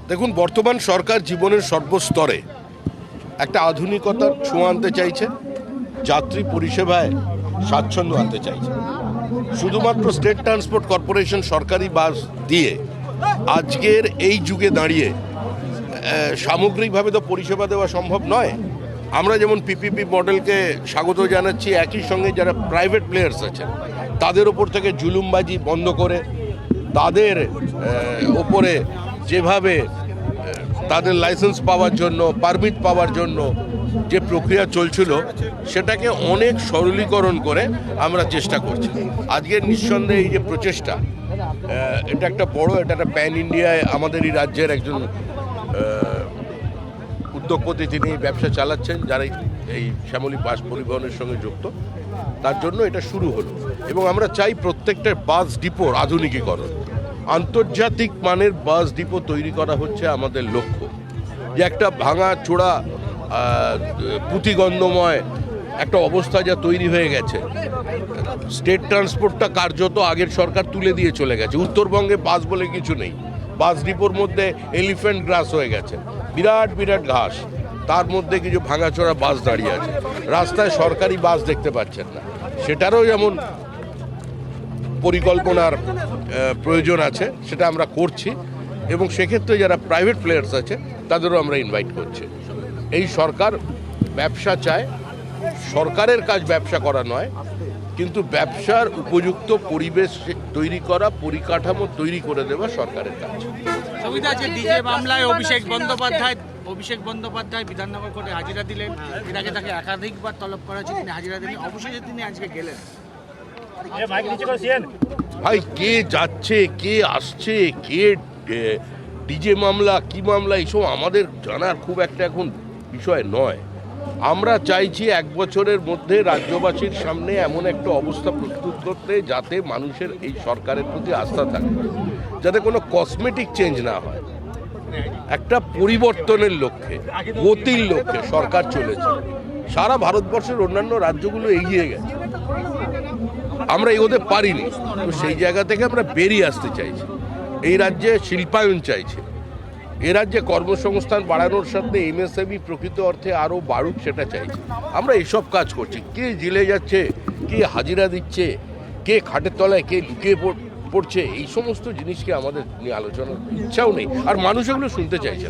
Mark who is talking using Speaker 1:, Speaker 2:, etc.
Speaker 1: দেখুন, বর্তমান সরকার জীবনের সর্বস্তরে একটা আধুনিকতার ছোঁয়া আনতে চাইছে, যাত্রী পরিষেবায় স্বাচ্ছন্দ্য আনতে চাইছে। শুধুমাত্র স্টেট ট্রান্সপোর্ট কর্পোরেশন সরকারি বাস দিয়ে আজকের এই যুগে দাঁড়িয়ে সামগ্রিকভাবে তো পরিষেবা দেওয়া সম্ভব নয়। আমরা যেমন পিপিপি মডেলকে স্বাগত জানাচ্ছি, একই সঙ্গে যারা প্রাইভেট প্লেয়ার্স আছেন তাদের ওপর থেকে জুলুমবাজি বন্ধ করে তাদের ওপরে যেভাবে তাদের লাইসেন্স পাওয়ার জন্য, পারমিট পাওয়ার জন্য যে প্রক্রিয়া চলছিল সেটাকে অনেক সরলীকরণ করে আমরা চেষ্টা করছি। আজকের নিঃসন্দেহে এই যে প্রচেষ্টা, এটা একটা এটা একটা প্যান ইন্ডিয়ায় আমাদের এই রাজ্যের একজন উদ্যোগপতি, তিনি ব্যবসা চালাচ্ছেন যারা এই শ্যামলী বাস পরিবহনের সঙ্গে যুক্ত, তার জন্য এটা শুরু হলো। এবং আমরা চাই প্রত্যেকটা বাস ডিপোর আধুনিকীকরণ, আন্তর্জাতিক মানের বাস ডিপো তৈরি করা হচ্ছে আমাদের লক্ষ্য। যে একটা ভাঙা চোড়া পুঁতিগন্ধময় একটা অবস্থা যা তৈরি হয়ে গেছে, স্টেট ট্রান্সপোর্টটা কার্যত আগের সরকার তুলে দিয়ে চলে গেছে। উত্তরবঙ্গে বাস বলে কিছু নেই, বাস ডিপোর মধ্যে এলিফ্যান্ট গ্রাস হয়ে গেছে, বিরাট বিরাট ঘাস, তার মধ্যে কিছু ভাঙাচোরা বাস দাঁড়িয়ে আছে, রাস্তায় সরকারি বাস দেখতে পাচ্ছেন না। সেটারও যেমন পরিকল্পনার প্রয়োজন আছে, সেটা আমরা করছি। এবং সেক্ষেত্রে যারা প্রাইভেট প্লেয়ার্স আছে তাদেরও আমরা ইনভাইট করছি। এই সরকার ব্যবসা চায়, সরকারের কাজ ব্যবসা করা নয়, কিন্তু ব্যবসার উপযুক্ত পরিবেশ তৈরি করা, পরিকাঠামো তৈরি করে দেওয়া সরকারের কাজ।
Speaker 2: ডিজে মামলায় অভিষেক বন্দ্যোপাধ্যায় বিধাননগর কোর্টে হাজিরা দিলেন। এর আগে তাকে একাধিকবার তলব করা হয়েছে, তিনি হাজিরা দিলেন, অবশেষে তিনি আজকে গেলেন।
Speaker 1: ভাই, কে যাচ্ছে, কে আসছে, কে ডিজে মামলা, কি মামলা, এইসব আমাদের জানার খুব একটা এখন বিষয় নয়। আমরা চাইছি 1 বছরের মধ্যে রাজ্যবাসীর সামনে এমন একটা অবস্থা প্রস্তুত করতে যাতে মানুষের এই সরকারের প্রতি আস্থা থাকে, যাতে কোনো কসমেটিক চেঞ্জ না হয়। একটা পরিবর্তনের লক্ষ্যে, গতির লক্ষ্যে সরকার চলেছে। সারা ভারতবর্ষের অন্যান্য রাজ্যগুলো এগিয়ে গেছে, আমরা এগোতে পারিনি। তো সেই জায়গা থেকে আমরা বেরিয়ে আসতে চাইছি। এই রাজ্যে শিল্পায়ন চাইছে, এ রাজ্যে কর্মসংস্থান বাড়ানোর সাথে এমএসএমই প্রকৃত অর্থে আরও বাড়ুক, সেটা চাইছি। আমরা এইসব কাজ করছি। কে জেলে যাচ্ছে, কে হাজিরা দিচ্ছে, কে খাটের তলায়, কে লুকিয়ে পড়ছে, এই সমস্ত জিনিসকে আমাদের নিয়ে আলোচনার ইচ্ছাও নেই, আর মানুষ এগুলো শুনতে চাইছে।